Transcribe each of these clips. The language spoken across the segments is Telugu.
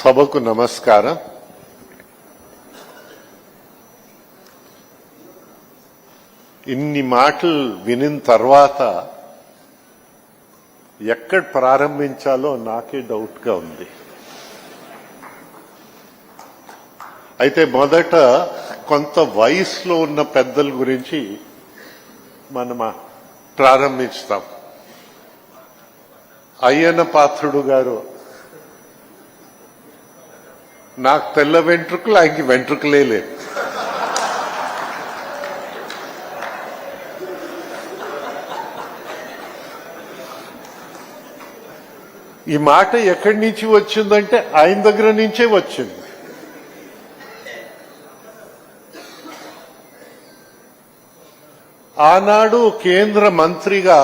సభకు నమస్కారం. ఇన్ని మాటలు వినిన తర్వాత ఎక్కడ ప్రారంభించాలో నాకే డౌట్గా ఉంది. అయితే మొదట కొంత వయసులో ఉన్న పెద్దల గురించి మనం ప్రారంభిస్తాం. అయ్యన్న పాత్రుడు గారు, నాకు తెల్ల వెంట్రుకలు, ఆయనకి వెంట్రుకలే లేదు. ఈ మాట ఎక్కడి నుంచి వచ్చిందంటే ఆయన దగ్గర నుంచే వచ్చింది. ఆనాడు కేంద్ర మంత్రిగా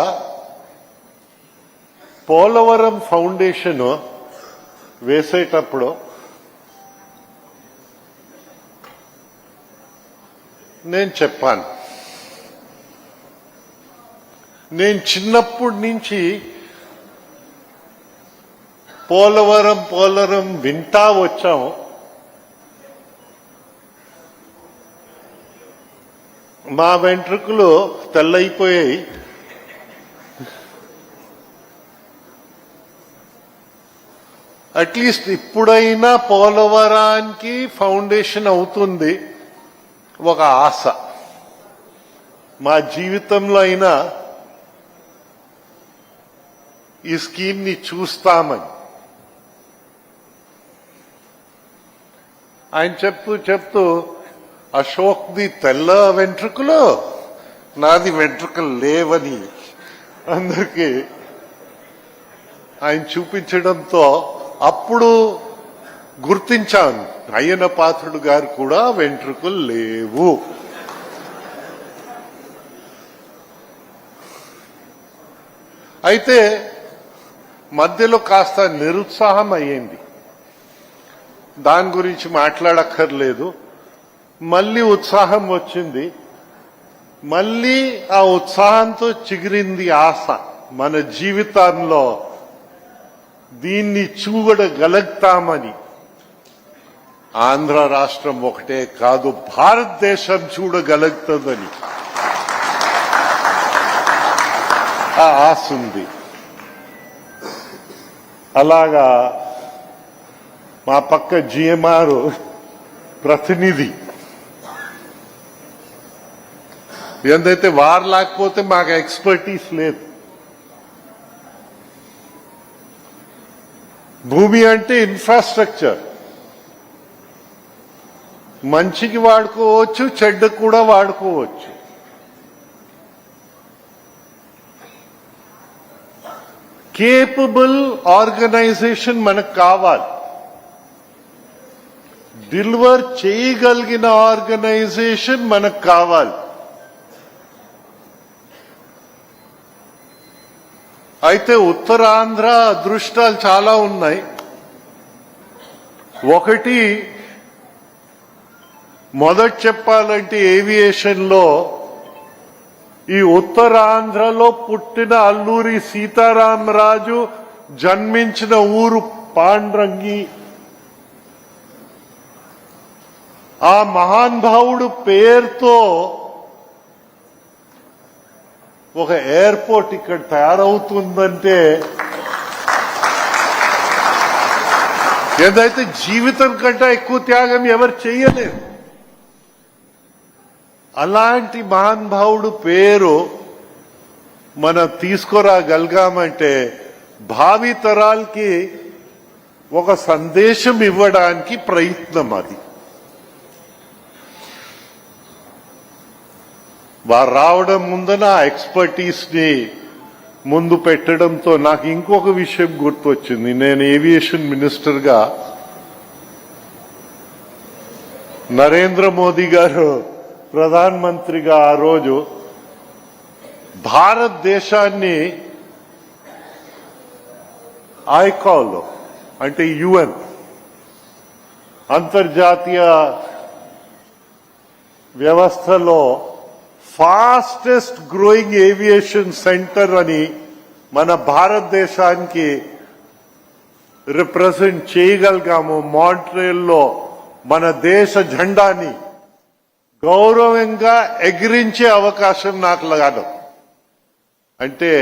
పోలవరం ఫౌండేషన్ వేసేటప్పుడు నేను చెప్పాను, నేను చిన్నప్పటి నుంచి పోలవరం వింటా వచ్చాం. మా వెంట్రుకలు తెల్లయిపోయాయి. అట్లీస్ట్ ఇప్పుడైనా పోలవరానికి ఫౌండేషన్ అవుతుంది ఒక ఆశ. మా జీవితంలో అయినా ఈ స్కీమ్ ని చూస్తామని ఆయన చెప్తూ అశోక్ది తెల్ల వెంట్రుకలు, నాది వెంట్రుకలు లేవని అందరికీ ఆయన చూపించడంతో అప్పుడు గుర్తించాను, అయ్యన్న పాత్రుడు గారు కూడా వెంట్రుకలు లేవు. అయితే మధ్యలో కాస్త నిరుత్సాహం అయ్యింది. దాని గురించి మాట్లాడక్కర్లేదు. మళ్ళీ ఉత్సాహం వచ్చింది. మళ్ళీ ఆ ఉత్సాహంతో చిగిరింది ఆశ. మన జీవితంలో దీన్ని చూడగలుగుతామని. ఆంధ్ర రాష్ట్రం ఒకటే కాదు, భారతదేశం చూడగలుగుతుందని ఆ ఆశ ఉంది. అలాగా మా పక్క జిఎంఆర్ ప్రతినిధి ఏందైతే వారు లేకపోతే మాకు ఎక్స్పర్టీస్ లేదు. భూమి అంటే ఇన్ఫ్రాస్ట్రక్చర్, మంచికి వాడుకోవచ్చు, చెడ్డకు కూడా వాడుకోవచ్చు. కేపబుల్ ఆర్గనైజేషన్ మనకు కావాలి. డెలివర్ చేయగలిగిన ఆర్గనైజేషన్ మనకు కావాలి. అయితే ఉత్తరాంధ్ర అదృష్టాలు చాలా ఉన్నాయి. ఒకటి, మొదట చెప్పాలంటే ఏవియేషన్ లో ఈ ఉత్తరాంధ్రలో పుట్టిన అల్లూరి సీతారామరాజు జన్మించిన ఊరు పాండ్రంగి. ఆ మహానుభావుడు పేరుతో ఒక ఎయిర్పోర్ట్ ఇక్కడ తయారవుతుందంటే ఏదైతే జీవితం కంటే ఎక్కువ త్యాగం ఎవరు చేయలేరు. అలాంటి మహానుభావుడు పేరు మనం తీసుకురాగలిగామంటే భావి తరాలకి ఒక సందేశం ఇవ్వడానికి ప్రయత్నం అది. వారు రావడం ముందన ఎక్స్పర్టీస్ ని ముందు పెట్టడంతో నాకు ఇంకొక విషయం గుర్తొచ్చింది. నేను ఏవియేషన్ మినిస్టర్ గా నరేంద్ర మోదీ గారు ప్రధానమంత్రిగా ఆ రోజు భారతదేశాన్ని ఐకాలో అంటే యుఎన్ అంతర్జాతీయ వ్యవస్థలో ఫాస్టెస్ట్ గ్రోయింగ్ ఏవియేషన్ సెంటర్ అని మన భారతదేశానికి రిప్రజెంట్ చేయగలిగాము. మాంట్రియల్లో మన దేశ జెండాని గౌరవంగా ఎగిరించే అవకాశం నాకు లేదు. అంటే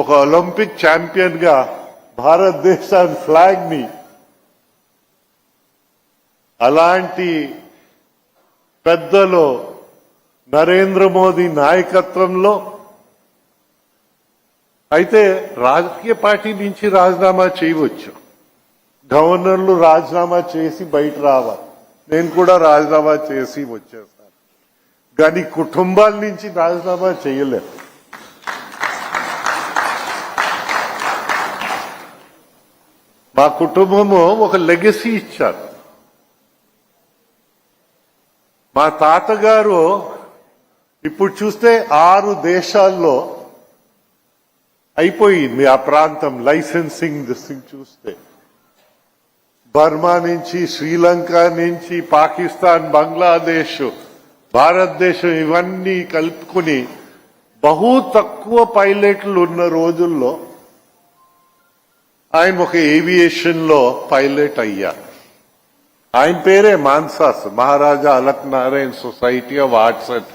ఒక ఒలింపిక్ ఛాంపియన్ గా భారతదేశాన్ని ఫ్లాగ్ ని అలాంటి పెద్దలు నరేంద్ర మోదీ నాయకత్వంలో అయితే రాజకీయ పార్టీ నుంచి రాజీనామా చేయవచ్చు. గవర్నర్లు రాజీనామా చేసి బయట రావాలి. నేను కూడా రాజీనామా చేసి వచ్చేస్తాను. కానీ కుటుంబాల నుంచి రాజీనామా చేయలేదు. మా కుటుంబము ఒక లెగసీ ఇచ్చారు. మా తాతగారు ఇప్పుడు చూస్తే 6 దేశాల్లో అయిపోయింది ఆ ప్రాంతం లైసెన్సింగ్ చూస్తే. బర్మా నుంచి, శ్రీలంక నుంచి, పాకిస్తాన్, బంగ్లాదేశ్, భారతదేశం ఇవన్నీ కలుపుకుని బహు తక్కువ పైలట్లు ఉన్న రోజుల్లో ఆయన ఒక ఏవియేషన్ లో పైలట్ అయ్యారు. ఆయన పేరే MANSAS, Maharaja Alak Narayan society of arts and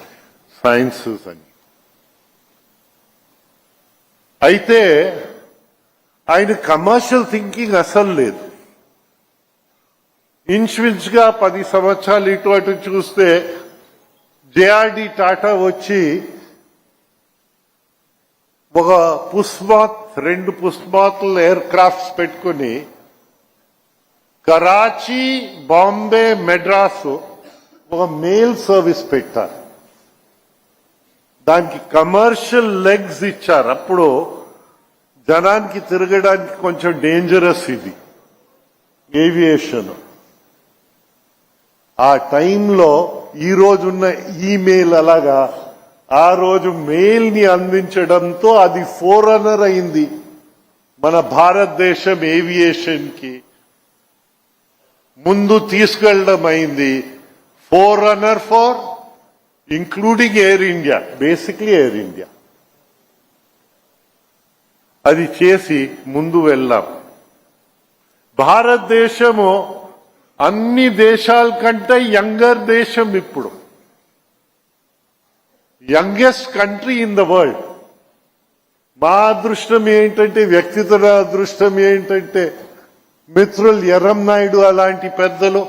sciences అని. అయితే ఆయన కమర్షియల్ థింకింగ్ అసలు లేదు. ఇన్సూరెన్స్ గా 10 సంవత్సరాలు ఇటు అటు చూస్తే జేఆర్డి టాటా వచ్చి ఒక పుష్మాత్ 2 పుష్మాత్ ఎయిర్ క్రాఫ్ట్స్ పెట్టుకుని కరాచీ, బాంబే, మెడ్రాస్ ఒక మెయిల్ సర్వీస్ పెట్టారు. దానికి కమర్షియల్ లెగ్స్ ఇచ్చారు. అప్పుడు జనానికి తిరగడానికి కొంచెం డేంజరస్ ఇది ఏవియేషన్. ఆ టైంలో ఈ రోజున్న ఈమెయిల్ అలాగా ఆ రోజు మెయిల్ ని అందించడంతో అది ఫోరనర్ అయింది మన భారతదేశం ఏవియేషన్ కి. ముందు తీసుకెళ్లడం అయింది. Foreigner for including Air India, basically Air India. అది చేసి ముందు వెళ్ళాం. భారతదేశము అన్ని దేశాల కంటే యంగర్ దేశం. ఇప్పుడు youngest country in the world. మా అదృష్టం ఏంటంటే, వ్యక్తిగత అదృష్టం ఏంటంటే, మిత్రులు ఎర్రం నాయుడు అలాంటి పెద్దలు,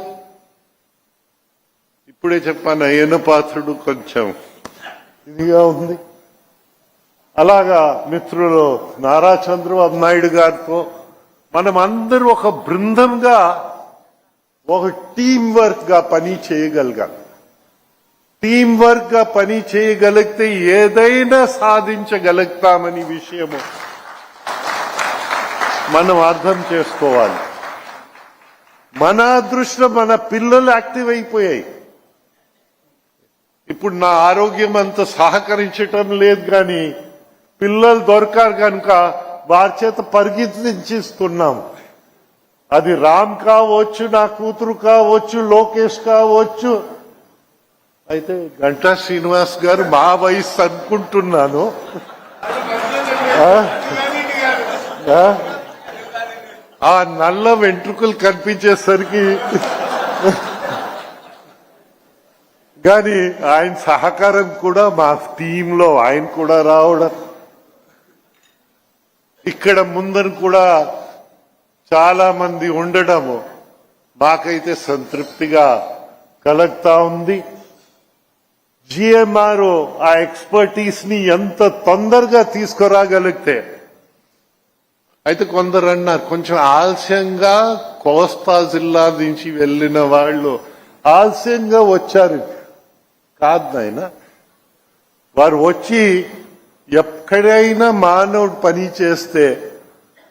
ఇప్పుడే చెప్పాను అయ్యన్న పాత్రుడు కొంచెం ఇదిగా ఉంది. అలాగా మిత్రులు నారా చంద్రబాబు నాయుడు గారితో మనం అందరూ ఒక బృందంగా ఒక టీం వర్క్ గా పని చేయగలిగాం. టీం వర్క్ గా పని చేయగలిగితే ఏదైనా సాధించగలుగుతామని విషయము మనం అర్థం చేసుకోవాలి. మన అదృష్టం మన పిల్లలు యాక్టివ్ అయిపోయాయి. ఇప్పుడు నా ఆరోగ్యం అంత సహకరించటం లేదు, కానీ పిల్లలు దొరకారు కనుక వారి చేత పరిగెత్తిస్తున్నాం. అది రామ్ కావచ్చు, నా కూతురు కావచ్చు, లోకేష్ కావచ్చు. అయితే గంటా శ్రీనివాస్ గారు మా వయసు అనుకుంటున్నాను. ఆ నల్ల వెంట్రుకలు కనిపించేసరికి కానీ ఆయన సహకారం కూడా మా టీంలో ఆయన కూడా రావడం, ఇక్కడ ముందర కూడా చాలా మంది ఉండడము మాకైతే సంతృప్తిగా కలుగుతా ఉంది. జిఎంఆర్ ఆ ఎక్స్పర్టీస్ ని ఎంత తొందరగా తీసుకురాగలిగితే, అయితే కొందరు అన్నారు కొంచెం ఆలస్యంగా కోస్తా జిల్లా నుంచి వెళ్ళిన వాళ్ళు ఆలస్యంగా వచ్చారు. కాదు నాయన, వారు వచ్చి ఎక్కడైనా మానవుడు పని చేస్తే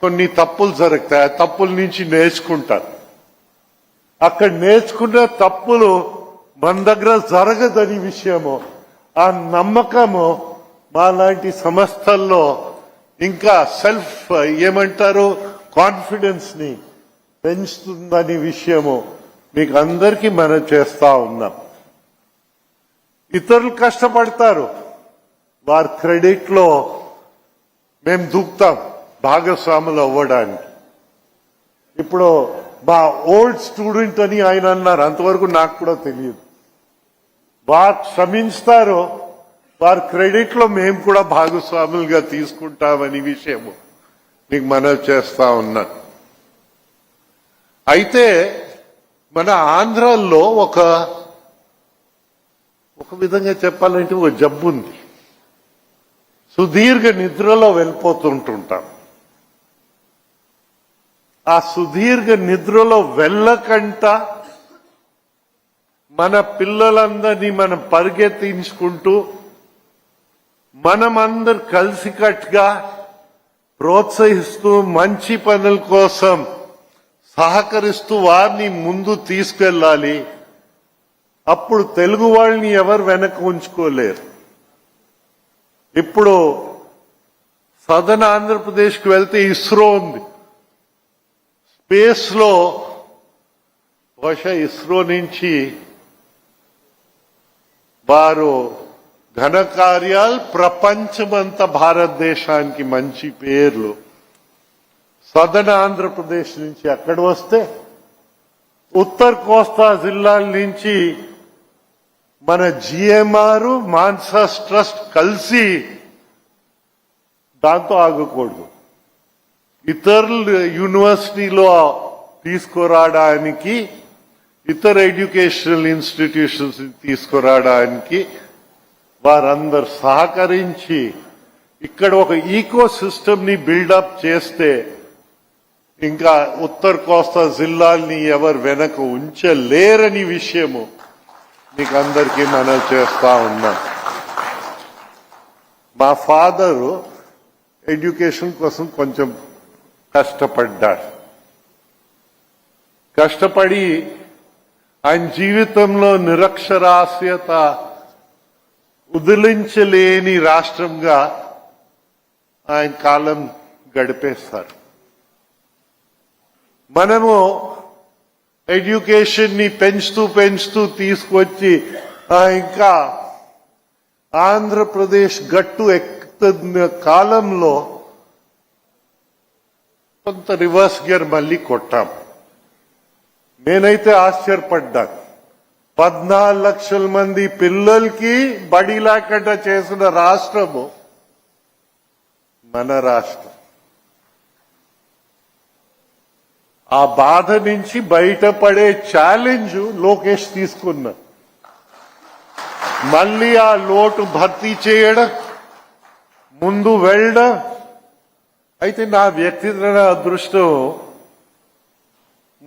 కొన్ని తప్పులు జరుగుతాయి. ఆ తప్పుల నుంచి నేర్చుకుంటారు. అక్కడ నేర్చుకున్న తప్పులు మన దగ్గర జరగదని విషయము, ఆ నమ్మకము మా లాంటి సంస్థల్లో ఇంకా సెల్ఫ్ ఏమంటారు కాన్ఫిడెన్స్ ని పెంచుతుందని విషయము మీకు అందరికీ మనం చేస్తా ఉన్నాం. ఇతరులు కష్టపడతారు, వారి క్రెడిట్ లో మేము దూకుతాం భాగస్వాములు అవ్వడానికి. ఇప్పుడు మా ఓల్డ్ స్టూడెంట్ అని ఆయన అన్నారు, అంతవరకు నాకు కూడా తెలియదు. వారు శ్రమిస్తారో వారి క్రెడిట్ లో మేము కూడా భాగస్వాములుగా తీసుకుంటామని విషయము మీకు మనవి చేస్తా ఉన్నాను. అయితే మన ఆంధ్రాలో ఒక విధంగా చెప్పాలంటే ఒక జబ్బు ఉంది. సుదీర్ఘ నిద్రలో వెళ్ళిపోతుంటుంటాం. ఆ సుదీర్ఘ నిద్రలో వెళ్ళకంట మన పిల్లలందరినీ మనం పరిగెత్తించుకుంటూ మనమందరు కలిసికట్టుగా ప్రోత్సహిస్తూ మంచి పనుల కోసం సహకరిస్తూ వారిని ముందు తీసుకెళ్ళాలి. అప్పుడు తెలుగు వాళ్ళని ఎవరు వెనక ఉంచుకోలేరు. ఇప్పుడు సదర్న్ ఆంధ్రప్రదేశ్కి వెళ్తే ఇస్రో ఉంది. స్పేస్ లో బహుశా ఇస్రో నుంచి వారు ఘనకార్యాలు ప్రపంచమంతా భారతదేశానికి మంచి పేర్లు. సదర్న్ ఆంధ్రప్రదేశ్ నుంచి అక్కడ వస్తే ఉత్తర కోస్తా జిల్లాల నుంచి మన జిఎంఆర్ మాన్సాస్ ట్రస్ట్ కలిసి దాంతో ఆగకూడదు, ఇతరులు యూనివర్సిటీలో తీసుకురావడానికి, ఇతర ఎడ్యుకేషనల్ ఇన్స్టిట్యూషన్స్ తీసుకురావడానికి వారందరూ సహకరించి ఇక్కడ ఒక ఈకో సిస్టమ్ ని బిల్డప్ చేస్తే ఇంకా ఉత్తర కోస్తా జిల్లాల్ని ఎవరు వెనక ఉంచలేరని విషయము మీకు అందరికీ మనం చేస్తా ఉన్నాం. మా ఫాదరు ఎడ్యుకేషన్ కోసం కొంచెం కష్టపడి ఆయన జీవితంలో నిరక్షరాస్యత వదిలించలేని రాష్ట్రంగా ఆయన కాలం గడిపేస్తారు. మనము ఎడ్యుకేషన్ ని పెంచుతూ తీసుకొచ్చి ఇంకా ఆంధ్రప్రదేశ్ గట్టు ఎక్కుతున్న కాలంలో కొంత రివర్స్ గేర్ మళ్ళీ కొట్టాం. నేనైతే ఆశ్చర్యపడ్డాను. 14 లక్షల మంది పిల్లలకి బడి లేకుండా చేసిన రాష్ట్రము మన రాష్ట్రం. ఆ బాధ నుంచి బయటపడే ఛాలెంజ్ లోకేష్ తీసుకున్నా. మళ్ళీ ఆ లోటు భర్తీ చేయడం, ముందు వెళ్ళడం. అయితే నా వ్యక్తిగత అదృష్టం,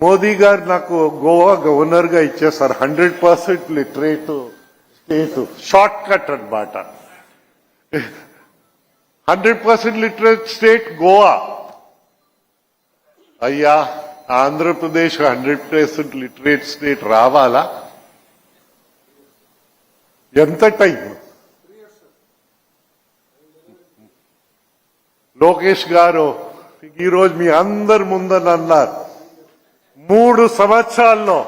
మోదీ గారు నాకు గోవా గవర్నర్ గా ఇచ్చేసారు. 100% లిటరేట్ స్టేట్, షార్ట్ కట్ అన్నమాట. 100% లిటరేట్ స్టేట్ గోవా. అయ్యా, ఆంధ్రప్రదేశ్ 100% లిటరేట్ స్టేట్ రావాలా? ఎంత టైం? లోకేష్ గారు ఈరోజు మీ అందరి ముందని అన్నారు 3 సంవత్సరాల్లో.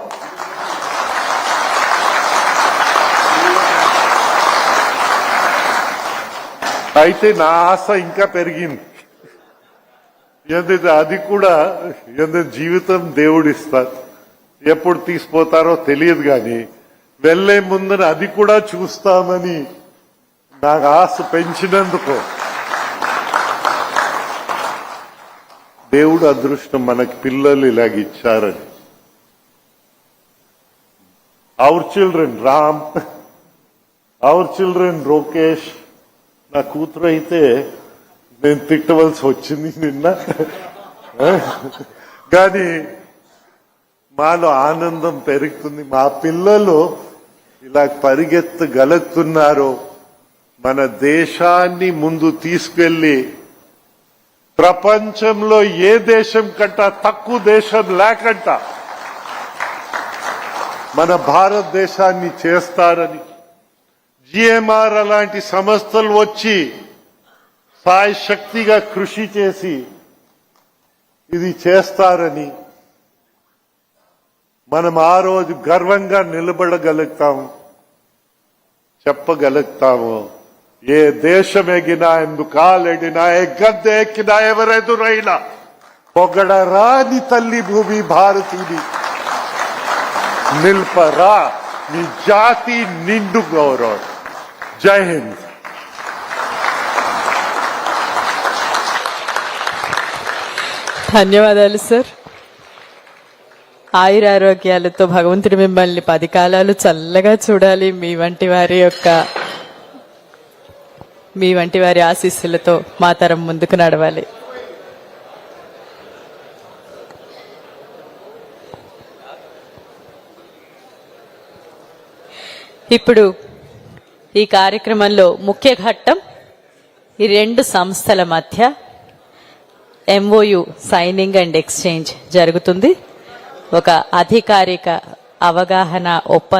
అయితే నా ఆశ ఇంకా పెరిగింది. అది కూడా జీవితం దేవుడిస్తారు, ఎప్పుడు తీసిపోతారో తెలియదు, కానీ వెళ్లే ముందర అది కూడా చూస్తామని నాకు ఆశ పెంచినందుకు దేవుడు అదృష్టం మనకి పిల్లలు ఇలాగిచ్చారని. Our children Ram, our children Lokesh. నా కూతురు అయితే నేను తిట్టవలసి వచ్చింది నిన్న, కానీ మాలో ఆనందం పెరుగుతుంది. మా పిల్లలు ఇలా పరిగెత్తగలుగుతున్నారు. మన దేశాన్ని ముందు తీసుకెళ్లి ప్రపంచంలో ఏ దేశం కంట తక్కువ దేశం లేకంట మన భారతదేశాన్ని చేస్తారని, జిఎంఆర్ అలాంటి సంస్థలు వచ్చి సాయశక్తిగా కృషి చేసి ఇది చేస్తారని మనం ఆ రోజు గర్వంగా నిలబడగలుగుతాము, చెప్పగలుగుతాము. ఏ దేశం ఎగినా, ఎందుకు కాలెడినా, ఏ గద్దె ఎక్కినా, ఎవరెదురైనా పొగడరాని తల్లి భూమి భారతిని, నిల్పరా నీ జాతి నిండు గౌరవం. జై హింద్. ధన్యవాదాలు సార్. ఆయురారోగ్యాలతో భగవంతుడు మిమ్మల్ని 10 కాలాలు చల్లగా చూడాలి. మీ వంటి వారి ఆశీస్సులతో మా తరం ముందుకు నడవాలి. ఇప్పుడు ఈ కార్యక్రమంలో ముఖ్య ఘట్టం ఈ 2 సంస్థల మధ్య MOU సైనింగ్ అండ్ ఎక్స్చేంజ్ జరుగుతుంది. ఒక అధికారిక అవగాహన ఒప్పందం